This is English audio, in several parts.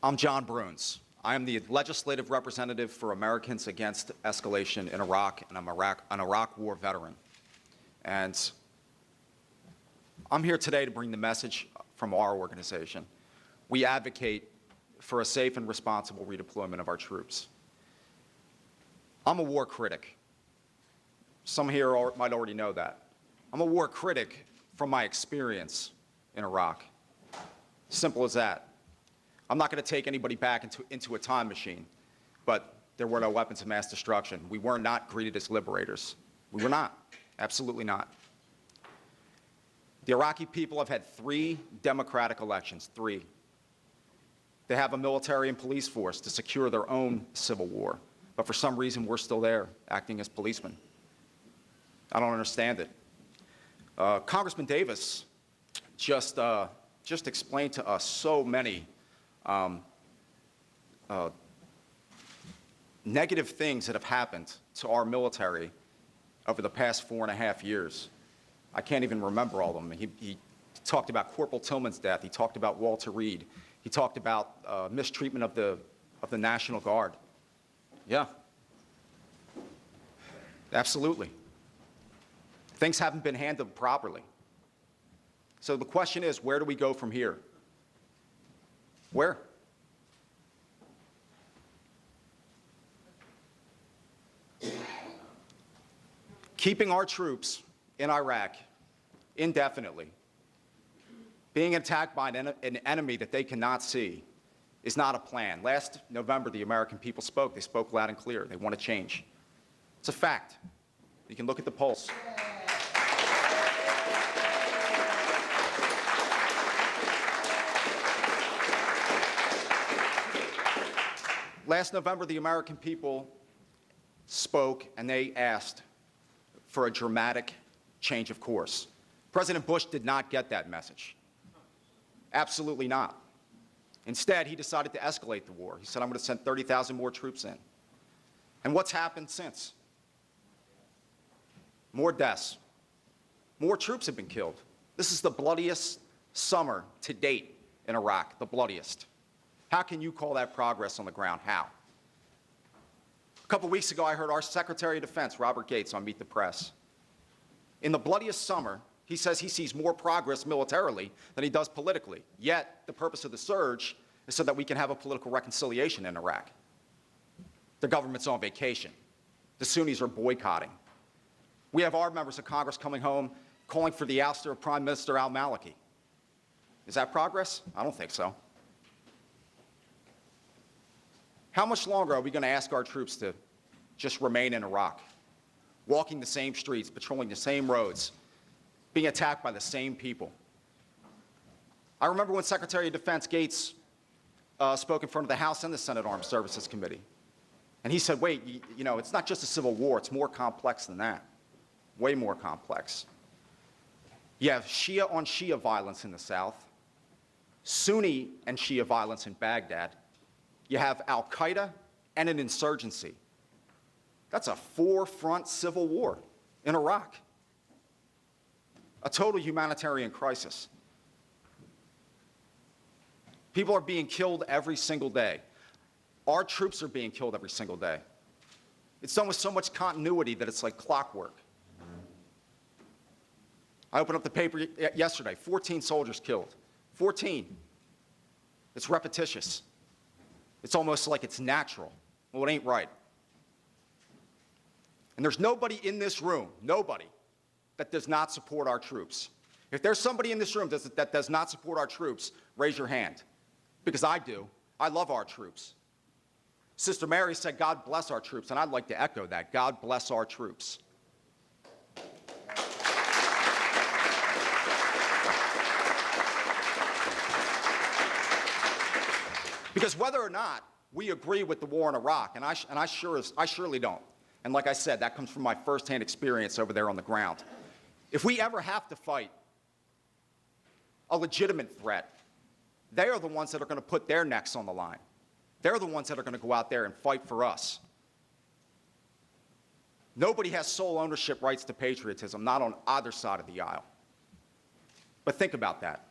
I'm John Bruhns. I am the legislative representative for Americans Against Escalation in Iraq, and I'm an Iraq War veteran. And I'm here today to bring the message from our organization. We advocate for a safe and responsible redeployment of our troops. I'm a war critic. Some here might already know that. I'm a war critic from my experience in Iraq. Simple as that. I'm not going to take anybody back into a time machine, but there were no weapons of mass destruction. We were not greeted as liberators. We were not. Absolutely not. The Iraqi people have had 3 democratic elections, 3. They have a military and police force to secure their own civil war, but for some reason we're still there acting as policemen. I don't understand it. Congressman Davis just explained to us so many negative things that have happened to our military over the past 4.5 years. I can't even remember all of them. He talked about Corporal Tillman's death. He talked about Walter Reed. He talked about mistreatment of the National Guard. Yeah, absolutely. Things haven't been handled properly. So the question is, where do we go from here? Where? Keeping our troops in Iraq indefinitely, being attacked by an enemy that they cannot see, is not a plan. Last November, the American people spoke. They spoke loud and clear. They want to change. It's a fact. You can look at the polls. Last November, the American people spoke and they asked for a dramatic change of course. President Bush did not get that message. Absolutely not. Instead, he decided to escalate the war. He said, I'm going to send 30,000 more troops in. And what's happened since? More deaths. More troops have been killed. This is the bloodiest summer to date in Iraq, the bloodiest. How can you call that progress on the ground? How? A couple weeks ago, I heard our Secretary of Defense, Robert Gates, on Meet the Press. In the bloodiest summer, he says he sees more progress militarily than he does politically. Yet, the purpose of the surge is so that we can have a political reconciliation in Iraq. The government's on vacation. The Sunnis are boycotting. We have our members of Congress coming home calling for the ouster of Prime Minister al-Maliki. Is that progress? I don't think so. How much longer are we going to ask our troops to just remain in Iraq, walking the same streets, patrolling the same roads, being attacked by the same people? I remember when Secretary of Defense Gates spoke in front of the House and the Senate Armed Services Committee. And he said, wait, you know, it's not just a civil war. It's more complex than that, way more complex. You have Shia on Shia violence in the South, Sunni and Shia violence in Baghdad. You have al-Qaeda and an insurgency. That's a 4-front civil war in Iraq. A total humanitarian crisis. People are being killed every single day. Our troops are being killed every single day. It's done with so much continuity that it's like clockwork. I opened up the paper yesterday, 14 soldiers killed. 14. It's repetitious. It's almost like it's natural. Well, it ain't right. And there's nobody in this room, nobody, that does not support our troops. If there's somebody in this room that does not support our troops, raise your hand. Because I do. I love our troops. Sister Mary said, God bless our troops, and I'd like to echo that. God bless our troops. Because whether or not we agree with the war in Iraq, and I surely don't, and like I said, that comes from my firsthand experience over there on the ground. If we ever have to fight a legitimate threat, they are the ones that are going to put their necks on the line. They're the ones that are going to go out there and fight for us. Nobody has sole ownership rights to patriotism, not on either side of the aisle. But think about that.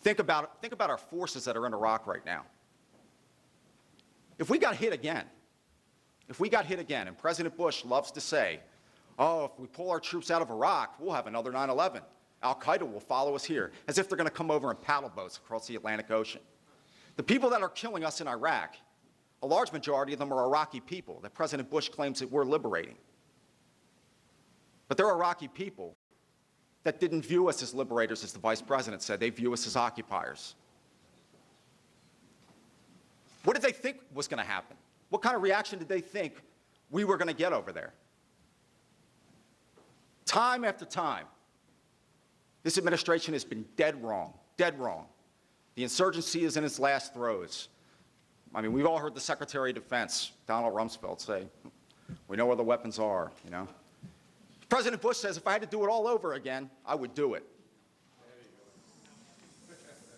Think about our forces that are in Iraq right now. If we got hit again, and President Bush loves to say, oh, if we pull our troops out of Iraq, we'll have another 9/11. Al-Qaeda will follow us here, as if they're going to come over in paddle boats across the Atlantic Ocean. The people that are killing us in Iraq, a large majority of them are Iraqi people that President Bush claims that we're liberating. But they're Iraqi people that didn't view us as liberators, as the Vice President said. They view us as occupiers. What did they think was going to happen? What kind of reaction did they think we were going to get over there? Time after time, this administration has been dead wrong, dead wrong. The insurgency is in its last throes. I mean, we've all heard the Secretary of Defense, Donald Rumsfeld, say, we know where the weapons are, you know. President Bush says if I had to do it all over again, I would do it.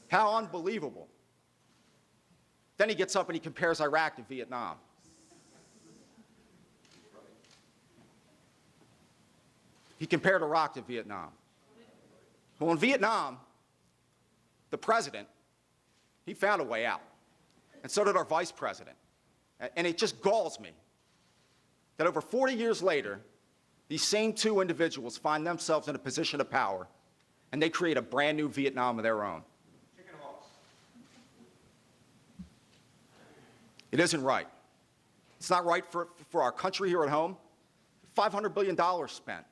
How unbelievable. Then he gets up and he compares Iraq to Vietnam. He compared Iraq to Vietnam. Well, in Vietnam, the president, he found a way out. And so did our vice president. And it just galls me that over 40 years later, these same two individuals find themselves in a position of power, and they create a brand new Vietnam of their own. It isn't right. It's not right for our country here at home. $500 billion spent.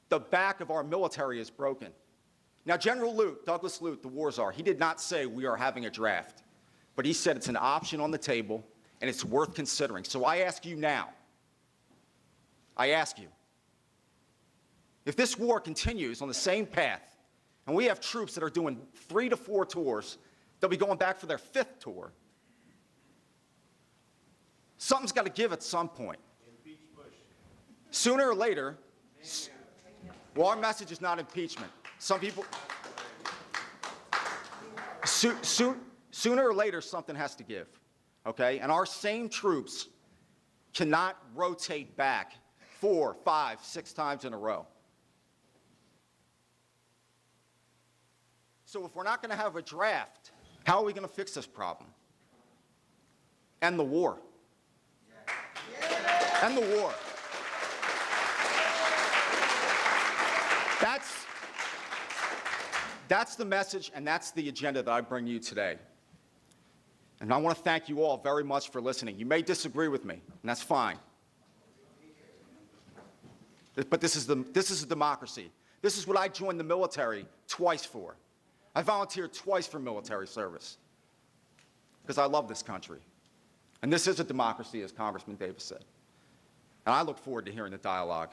The back of our military is broken. Now, General Lute, Douglas Lute, the war czar, he did not say we are having a draft, but he said it's an option on the table and it's worth considering. So I ask you now, I ask you, if this war continues on the same path, and we have troops that are doing 3 to 4 tours, they'll be going back for their 5th tour. Something's got to give at some point. Sooner or later, well, our message is not impeachment. Some people, sooner or later, something has to give, okay? And our same troops cannot rotate back 4, 5, 6 times in a row. So if we're not going to have a draft, how are we going to fix this problem? End the war. End the war. That's the message, and that's the agenda that I bring you today. And I want to thank you all very much for listening. You may disagree with me, and that's fine. But this is a democracy. This is what I joined the military twice for. I volunteered twice for military service because I love this country. And this is a democracy, as Congressman Davis said. And I look forward to hearing the dialogue.